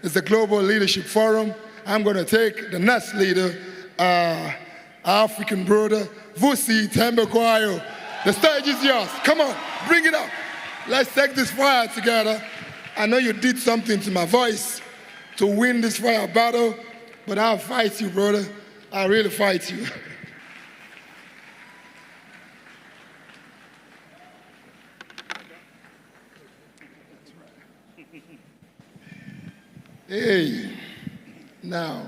It's the Global Leadership Forum. I'm going to take the next leader, our African brother, Vusi, Thembekwayo. The stage is yours. Come on, bring it up. Let's take this fire together. I know you did something to my voice to win this fire battle, but I'll fight you, brother. I'll really fight you. Hey, now,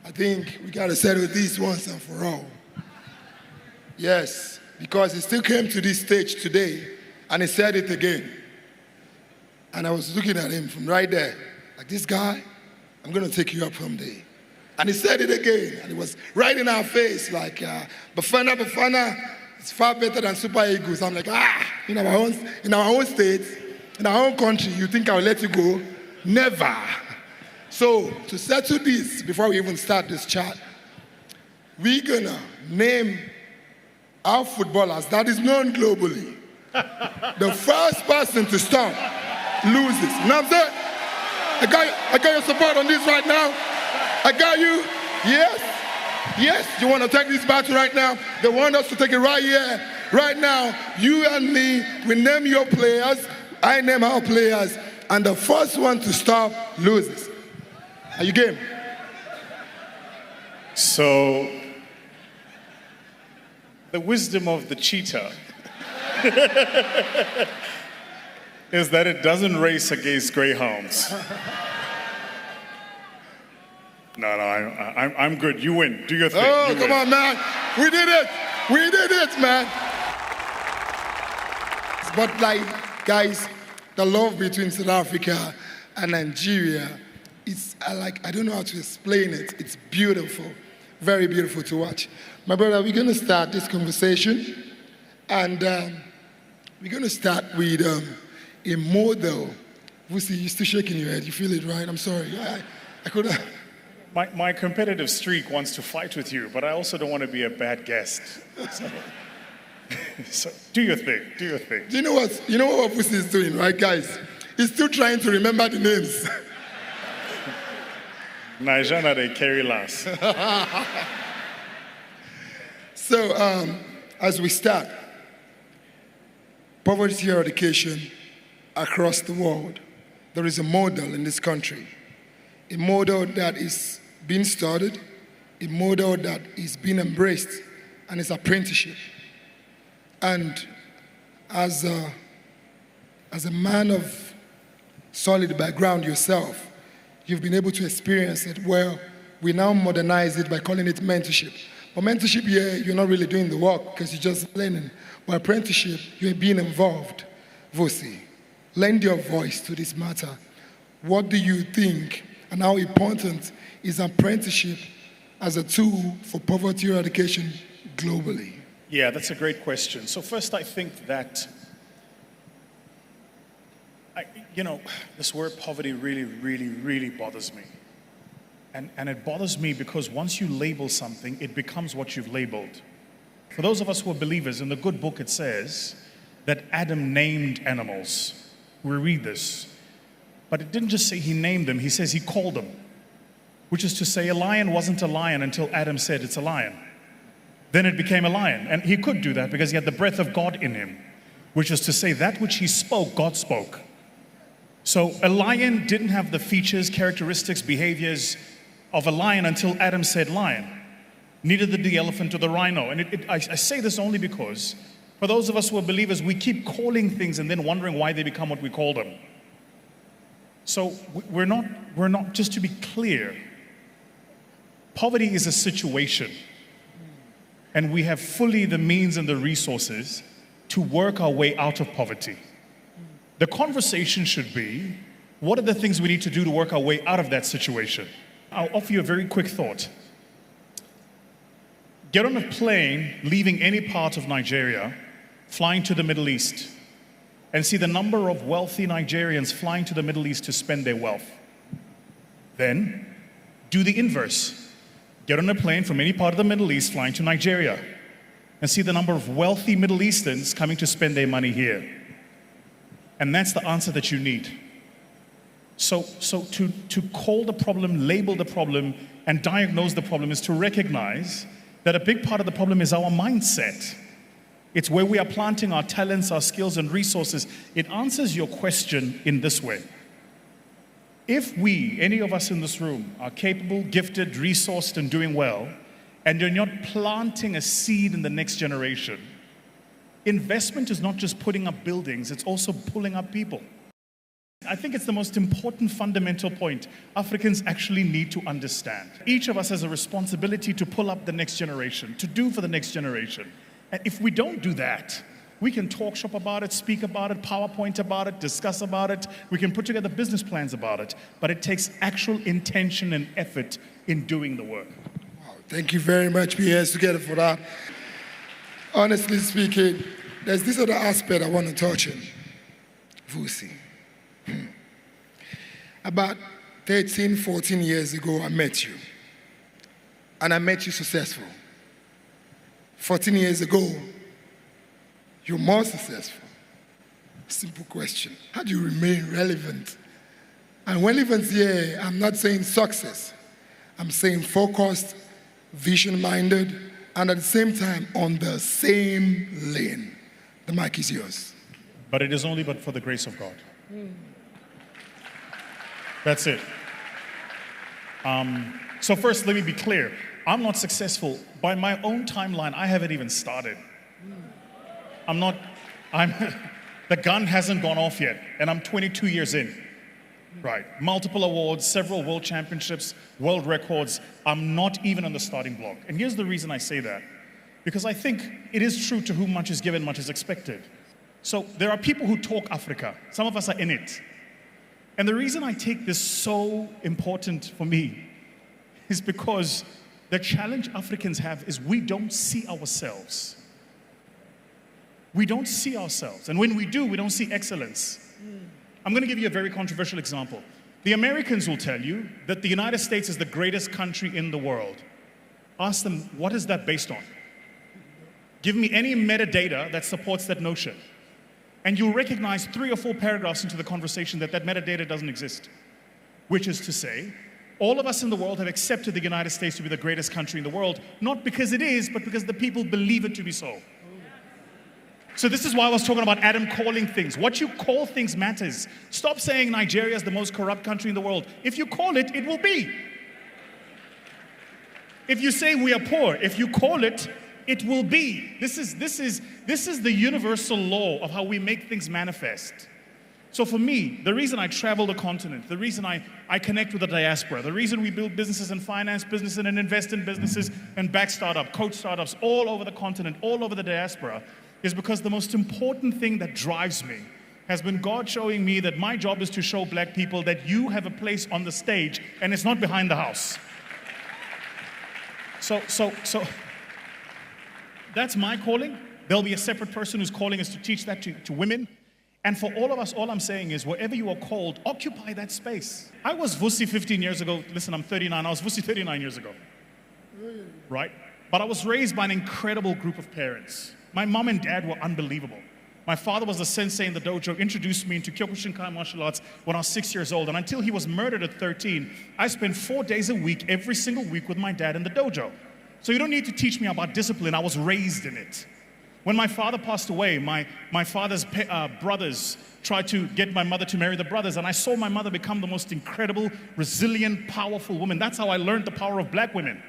I think we got to settle this once and for all. Yes, because he still came to this stage today, and he said it again. And I was looking at him from right there, like, this guy, I'm going to take you up someday. And he said it again, and it was right in our face, like, Bafana, it's far better than Super Eagles. I'm like, in our own state, in our own country, you think I'll let you go? Never. So, to settle this, before we even start this chat, we're going to name our footballers that is known globally. The first person to stop loses. You know what I'm saying? I got your support on this right now. I got you. Yes. Yes. You want to take this battle right now? They want us to take it right here, right now. You and me, we name your players. I name our players. And the first one to stop loses. Are you game? So, the wisdom of the cheetah is that it doesn't race against greyhounds. No, I'm good. You win. Do your thing. Oh, come on, man. We did it. We did it, man. But like, guys, the love between South Africa and Nigeria, it's like, I don't know how to explain it. It's beautiful, very beautiful to watch. My brother, we're going to start this conversation, and we're going to start with a model. Vusi, you're still shaking your head. You feel it, right? I'm sorry. I could have... My competitive streak wants to fight with you, but I also don't want to be a bad guest. So do your thing. Do your thing. Do you know what Vusi is doing, right, guys? He's still trying to remember the names. Nigerian, they carry last. So, as we start, poverty eradication across the world, there is a model in this country, a model that is being started, a model that is being embraced, and it's apprenticeship. And as a man of solid background yourself, you've been able to experience it where we now modernize it by calling it mentorship. But mentorship, you're not really doing the work because you're just learning. But apprenticeship, you're being involved. Vusi, lend your voice to this matter. What do you think and how important is apprenticeship as a tool for poverty eradication globally? Yeah, that's a great question. So first, I think that, this word poverty really, really, really bothers me. And it bothers me because once you label something, it becomes what you've labeled. For those of us who are believers, in the good book it says that Adam named animals. We read this. But it didn't just say he named them, he says he called them. Which is to say a lion wasn't a lion until Adam said it's a lion. Then it became a lion. And he could do that because he had the breath of God in him. Which is to say that which he spoke, God spoke. So a lion didn't have the features, characteristics, behaviors of a lion until Adam said lion. Neither did the elephant or the rhino. And I say this only because for those of us who are believers, we keep calling things and then wondering why they become what we call them. So we're not, just to be clear, poverty is a situation. And we have fully the means and the resources to work our way out of poverty. The conversation should be, what are the things we need to do to work our way out of that situation? I'll offer you a very quick thought. Get on a plane leaving any part of Nigeria, flying to the Middle East, and see the number of wealthy Nigerians flying to the Middle East to spend their wealth. Then, do the inverse. Get on a plane from any part of the Middle East flying to Nigeria, and see the number of wealthy Middle Easterns coming to spend their money here. And that's the answer that you need. So to call the problem, label the problem, and diagnose the problem is to recognize that a big part of the problem is our mindset. It's where we are planting our talents, our skills, and resources. It answers your question in this way. If we, any of us in this room, are capable, gifted, resourced, and doing well, and you're not planting a seed in the next generation, investment is not just putting up buildings, it's also pulling up people. I think it's the most important fundamental point Africans actually need to understand. Each of us has a responsibility to pull up the next generation, to do for the next generation. And if we don't do that, we can talk shop about it, speak about it, PowerPoint about it, discuss about it. We can put together business plans about it. But it takes actual intention and effort in doing the work. Wow, thank you very much. Be hands together for that. Honestly speaking, there's this other aspect I want to touch on. Vusi. About 13, 14 years ago, I met you. And I met you successful. 14 years ago, you're more successful. Simple question. How do you remain relevant? And relevance here, I'm not saying success. I'm saying focused, vision-minded, and at the same time, on the same lane. The mic is yours. But it is only but for the grace of God. That's it. So first, let me be clear. I'm not successful. By my own timeline, I haven't even started. The gun hasn't gone off yet, and I'm 22 years in. Right. Multiple awards, several world championships, world records. I'm not even on the starting block. And here's the reason I say that. Because I think it is true, to whom much is given, much is expected. So there are people who talk Africa. Some of us are in it. And the reason I take this so important for me is because the challenge Africans have is we don't see ourselves. We don't see ourselves. And when we do, we don't see excellence. I'm going to give you a very controversial example. The Americans will tell you that the United States is the greatest country in the world. Ask them, what is that based on? Give me any metadata that supports that notion. And you'll recognize 3 or 4 paragraphs into the conversation that metadata doesn't exist. Which is to say, all of us in the world have accepted the United States to be the greatest country in the world, not because it is, but because the people believe it to be so. So this is why I was talking about Adam calling things. What you call things matters. Stop saying Nigeria is the most corrupt country in the world. If you call it, it will be. If you say we are poor, if you call it, it will be. This is the universal law of how we make things manifest. So for me, the reason I travel the continent, the reason I connect with the diaspora, the reason we build businesses and finance businesses and invest in businesses and back startups, coach startups all over the continent, all over the diaspora, is because the most important thing that drives me has been God showing me that my job is to show black people that you have a place on the stage and it's not behind the house. So that's my calling. There'll be a separate person whose calling is to teach that to women. And for all of us, all I'm saying is wherever you are called, occupy that space. I was Vusi 15 years ago. Listen, I'm 39. I was Vusi 39 years ago. Right? But I was raised by an incredible group of parents. My mom and dad were unbelievable. My father was a sensei in the dojo, introduced me into Kyokushinkai martial arts when I was 6 years old. And until he was murdered at 13, I spent 4 days a week, every single week with my dad in the dojo. So you don't need to teach me about discipline. I was raised in it. When my father passed away, my father's brothers tried to get my mother to marry the brothers, and I saw my mother become the most incredible, resilient, powerful woman. That's how I learned the power of black women.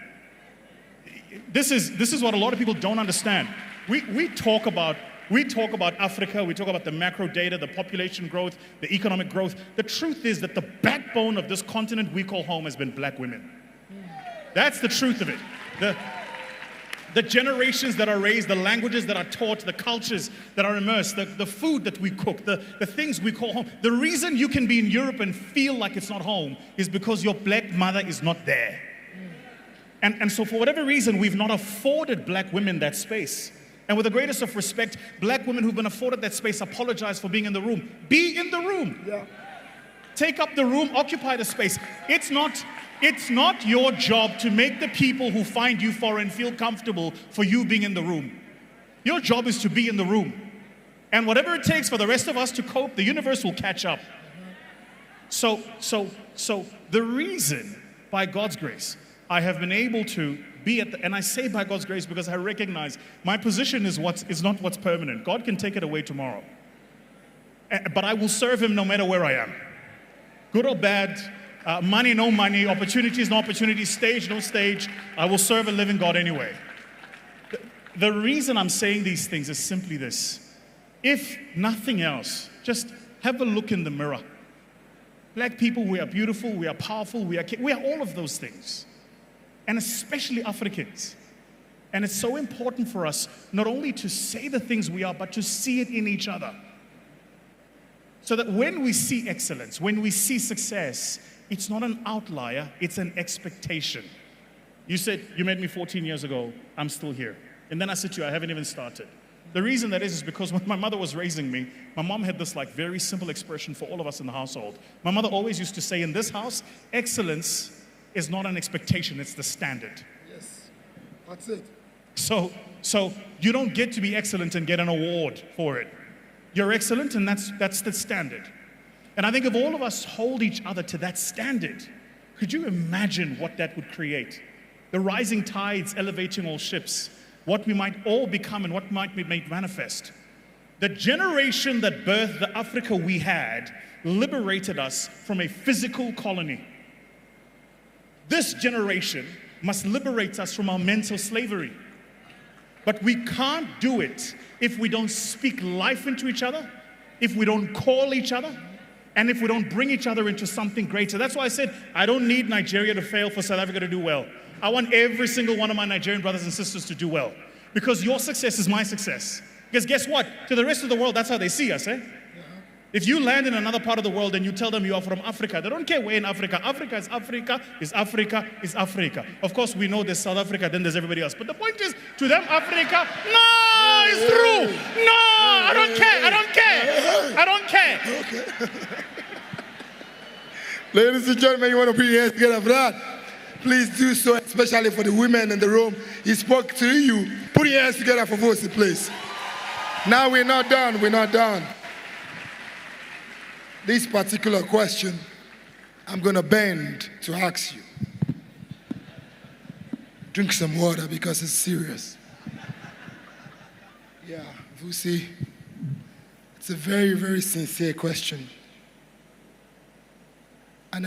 This is what a lot of people don't understand. We talk about Africa, we talk about the macro data, the population growth, the economic growth. The truth is that the backbone of this continent we call home has been black women. That's the truth of it. The generations that are raised, the languages that are taught, the cultures that are immersed, the food that we cook, the things we call home. The reason you can be in Europe and feel like it's not home is because your black mother is not there. And so for whatever reason, we've not afforded black women that space. And with the greatest of respect, black women who've been afforded that space apologize for being in the room. Be in the room. Yeah. Take up the room, occupy the space. It's not your job to make the people who find you foreign feel comfortable for you being in the room. Your job is to be in the room. And whatever it takes for the rest of us to cope, the universe will catch up. So the reason, by God's grace, I have been able to be at the, and I say by God's grace because I recognize my position is not what's permanent. God can take it away tomorrow. But I will serve him no matter where I am. Good or bad, money, no money, opportunities, no opportunities, stage, no stage. I will serve a living God anyway. The reason I'm saying these things is simply this. If nothing else, just have a look in the mirror. Black people, we are beautiful, we are powerful, we are all of those things. And especially Africans. And it's so important for us not only to say the things we are, but to see it in each other. So that when we see excellence, when we see success, it's not an outlier, it's an expectation. You said, you met me 14 years ago, I'm still here. And then I said to you, I haven't even started. The reason that is because when my mother was raising me, my mom had this like very simple expression for all of us in the household. My mother always used to say, in this house, excellence is not an expectation, it's the standard. Yes, that's it. So you don't get to be excellent and get an award for it. You're excellent and that's the standard. And I think if all of us hold each other to that standard, could you imagine what that would create? The rising tides elevating all ships, what we might all become and what might be made manifest. The generation that birthed the Africa we had liberated us from a physical colony. This generation must liberate us from our mental slavery. But we can't do it if we don't speak life into each other, if we don't call each other, and if we don't bring each other into something greater. That's why I said, I don't need Nigeria to fail for South Africa to do well. I want every single one of my Nigerian brothers and sisters to do well. Because your success is my success. Because guess what? To the rest of the world, that's how they see us, eh? If you land in another part of the world and you tell them you are from Africa, they don't care where in Africa. Africa is Africa, is Africa, is Africa. Of course, we know there's South Africa, then there's everybody else. But the point is, to them, Africa, no, it's true. No, I don't care, I don't care, I don't care. Okay. Ladies and gentlemen, you want to put your hands together for that? Please do so, especially for the women in the room. He spoke to you. Put your hands together for Vusi, please. Now we're not done, we're not done. This particular question, I'm going to bend to ask you. Drink some water because it's serious. Yeah, Vusi, it's a very, very sincere question. And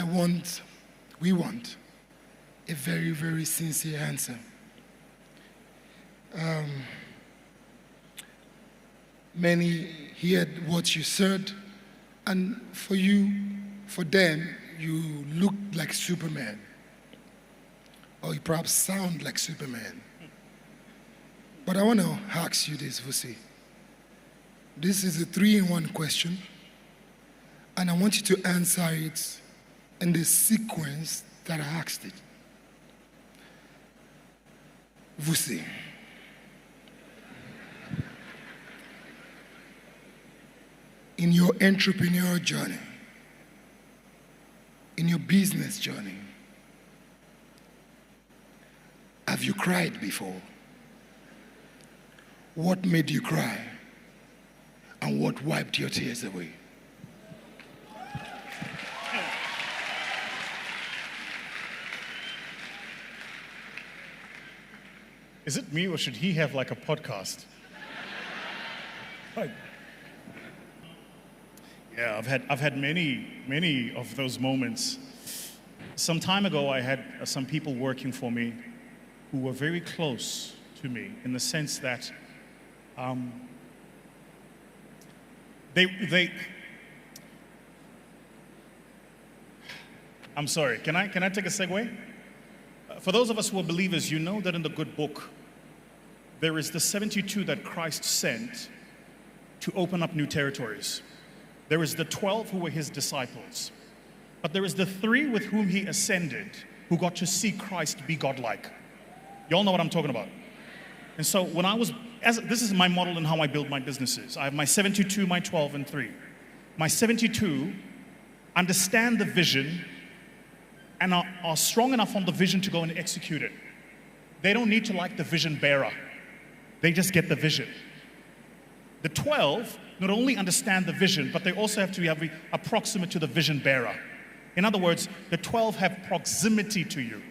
we want a very, very sincere answer. Many heard what you said. And for you, for them, you look like Superman. Or you perhaps sound like Superman. But I want to ask you this, Vusi. This is a 3-in-1 question. And I want you to answer it in the sequence that I asked it. Vusi. In your entrepreneurial journey, in your business journey, have you cried before? What made you cry? And what wiped your tears away? Is it me or should he have like a podcast? Like, yeah, I've had many of those moments. Some time ago, I had some people working for me who were very close to me in the sense that they I'm sorry, can I take a segue? For those of us who are believers, you know that in the good book, there is the 72 that Christ sent to open up new territories. There is the 12 who were his disciples. But there is the 3 with whom he ascended who got to see Christ be godlike. You all know what I'm talking about. And so when this is my model in how I build my businesses. I have my 72, my 12, and 3. My 72 understand the vision and are strong enough on the vision to go and execute it. They don't need to like the vision bearer. They just get the vision. The 12 not only understand the vision, but they also have to be approximate to the vision bearer. In other words, the 12 have proximity to you.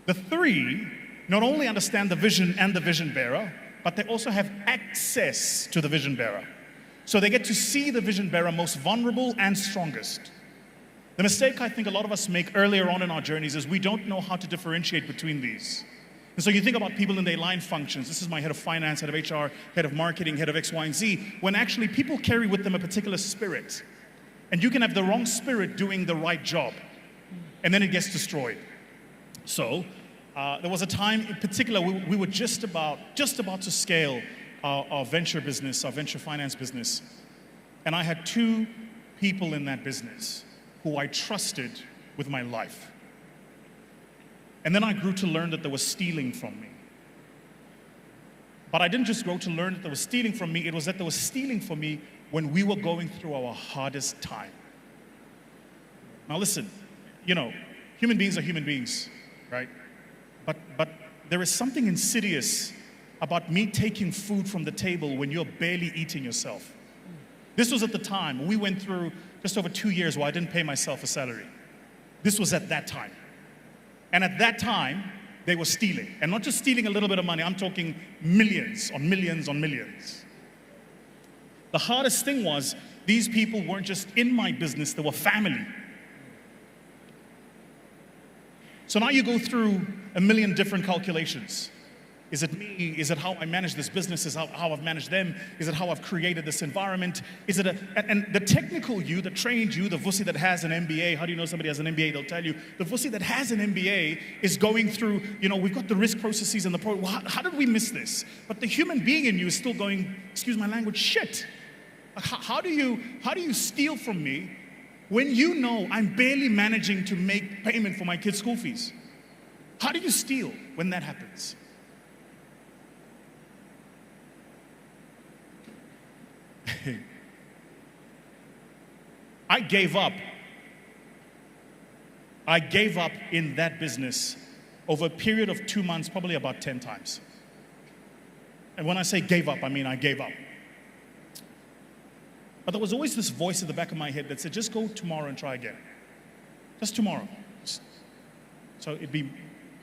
The 3 not only understand the vision and the vision bearer, but they also have access to the vision bearer. So they get to see the vision bearer most vulnerable and strongest. The mistake I think a lot of us make earlier on in our journeys is we don't know how to differentiate between these. And so you think about people in their line functions. This is my head of finance, head of HR, head of marketing, head of X, Y, and Z, when actually people carry with them a particular spirit. And you can have the wrong spirit doing the right job, and then it gets destroyed. So there was a time in particular we were just about to scale our venture business, our venture finance business. And I had 2 people in that business who I trusted with my life. And then I grew to learn that they were stealing from me. But I didn't just grow to learn that they were stealing from me, it was that they were stealing from me when we were going through our hardest time. Now listen, human beings are human beings, right? But there is something insidious about me taking food from the table when you're barely eating yourself. This was at the time. We went through just over 2 years where I didn't pay myself a salary. This was at that time. And at that time, they were stealing. And not just stealing a little bit of money, I'm talking millions on millions on millions. The hardest thing was, these people weren't just in my business, they were family. So now you go through a million different calculations. Is it me? Is it how I manage this business? Is it how I've managed them? Is it how I've created this environment? Is it and the technical you, the trained you, the Vusi that has an MBA, how do you know somebody has an MBA? They'll tell you. The Vusi that has an MBA is going through, we've got the risk processes and the how did we miss this? But the human being in you is still going, excuse my language, shit. How do you steal from me when you know I'm barely managing to make payment for my kids' school fees? How do you steal when that happens? I gave up in that business over a period of 2 months, probably about 10 times. And when I say gave up, I mean I gave up. But there was always this voice at the back of my head that said, just go tomorrow and try again. Just tomorrow. So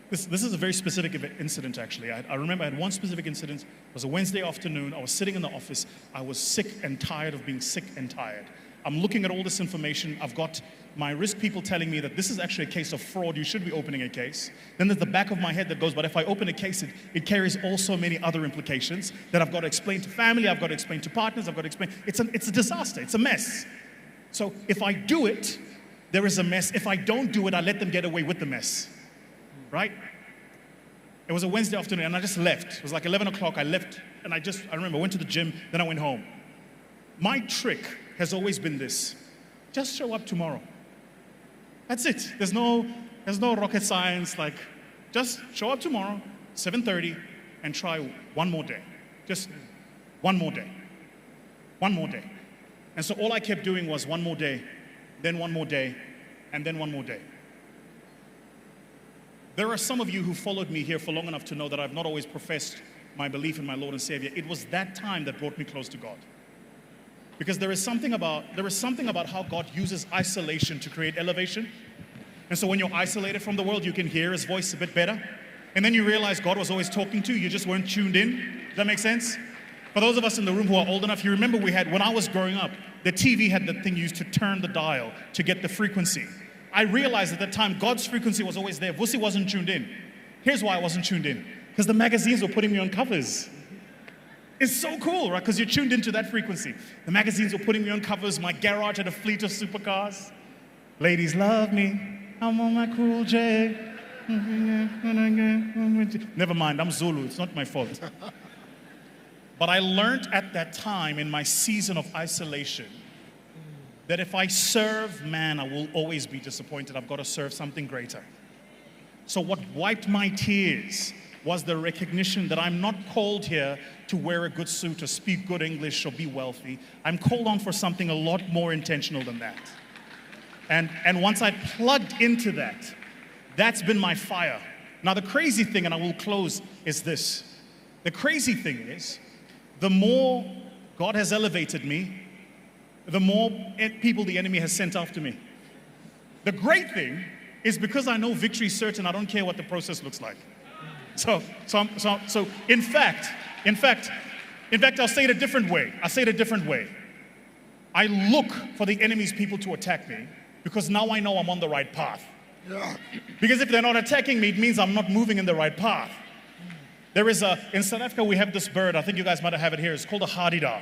this is a very specific incident, actually. I remember I had one specific incident. It was a Wednesday afternoon. I was sitting in the office. I was sick and tired of being sick and tired. I'm looking at all this information. I've got my risk people telling me that this is actually a case of fraud. You should be opening a case. Then there's the back of my head that goes, but if I open a case, it carries also many other implications that I've got to explain to family, I've got to explain to partners, I've got to explain. It's a disaster. It's a mess. So if I do it, there is a mess. If I don't do it, I let them get away with the mess. Right? It was a Wednesday afternoon, and I just left. It was like 11 o'clock. I left, and I remember, I went to the gym, then I went home. My trick has always been this. Just show up tomorrow. That's it. There's no rocket science. Like, just show up tomorrow, 7:30, and try one more day. Just one more day. One more day. And so all I kept doing was one more day, then one more day, and then one more day. There are some of you who followed me here for long enough to know that I've not always professed my belief in my Lord and Savior. It was that time that brought me close to God. Because there is something about how God uses isolation to create elevation. And so when you're isolated from the world, you can hear His voice a bit better. And then you realize God was always talking to you, you just weren't tuned in. Does that make sense? For those of us in the room who are old enough, you remember when I was growing up, the TV had the thing used to turn the dial to get the frequency. I realized at that time, God's frequency was always there. Vusi wasn't tuned in. Here's why I wasn't tuned in. Because the magazines were putting me on covers. It's so cool, right? Because you're tuned into that frequency. The magazines were putting me on covers. My garage had a fleet of supercars. Ladies love me. I'm on my cool J. Never mind, I'm Zulu. It's not my fault. But I learned at that time in my season of isolation that if I serve man, I will always be disappointed. I've got to serve something greater. So what wiped my tears was the recognition that I'm not called here to wear a good suit or speak good English or be wealthy. I'm called on for something a lot more intentional than that. And once I plugged into that, that's been my fire. Now the crazy thing, and I will close, is this. The crazy thing is, the more God has elevated me, the more people the enemy has sent after me. The great thing is because I know victory is certain, I don't care what the process looks like. So in fact, I'll say it a different way. I look for the enemy's people to attack me because now I know I'm on the right path. Yeah. Because if they're not attacking me, it means I'm not moving in the right path. There is in South Africa, we have this bird. I think you guys might have it here. It's called a hadida.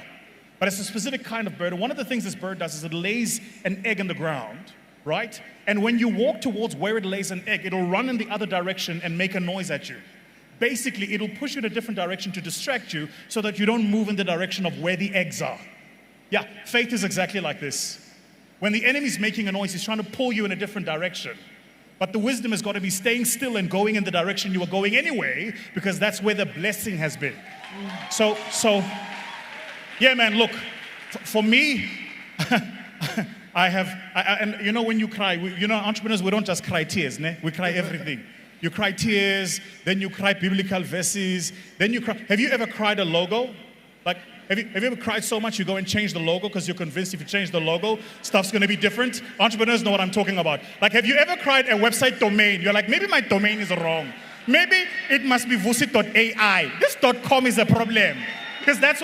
But it's a specific kind of bird. And one of the things this bird does is it lays an egg in the ground, right? And when you walk towards where it lays an egg, it'll run in the other direction and make a noise at you. Basically, it'll push you in a different direction to distract you so that you don't move in the direction of where the eggs are. Yeah, faith is exactly like this. When the enemy's making a noise, he's trying to pull you in a different direction. But the wisdom has got to be staying still and going in the direction you were going anyway, because that's where the blessing has been. So yeah, man, look, for me, and you know when you cry, entrepreneurs, we don't just cry tears, ne? We cry everything. You cry tears, then you cry biblical verses, then you cry. Have you ever cried a logo? Like, have you ever cried so much you go and change the logo because you're convinced if you change the logo, stuff's going to be different? Entrepreneurs know what I'm talking about. Like, have you ever cried a website domain? You're like, maybe my domain is wrong. Maybe it must be Vusi.ai. This .com is a problem. Because that's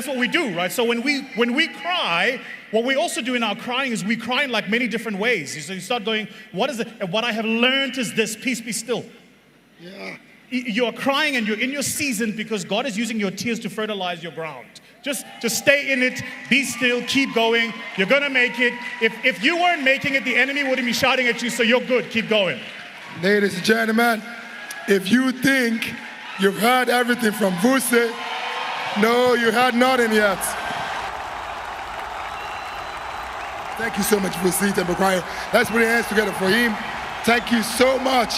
what we do, right? So when we cry, what we also do in our crying is we cry in like many different ways. So you start going, what is it? And what I have learned is this: peace be still. Yeah. You're crying and you're in your season because God is using your tears to fertilize your ground. Just stay in it, be still, keep going. You're gonna make it. If you weren't making it, the enemy wouldn't be shouting at you, so you're good, keep going. Ladies and gentlemen, if you think you've heard everything from Vusi, no, you heard nothing yet. Thank you so much, Vusi Thembekwayo. Let's put our hands together for him. Thank you so much.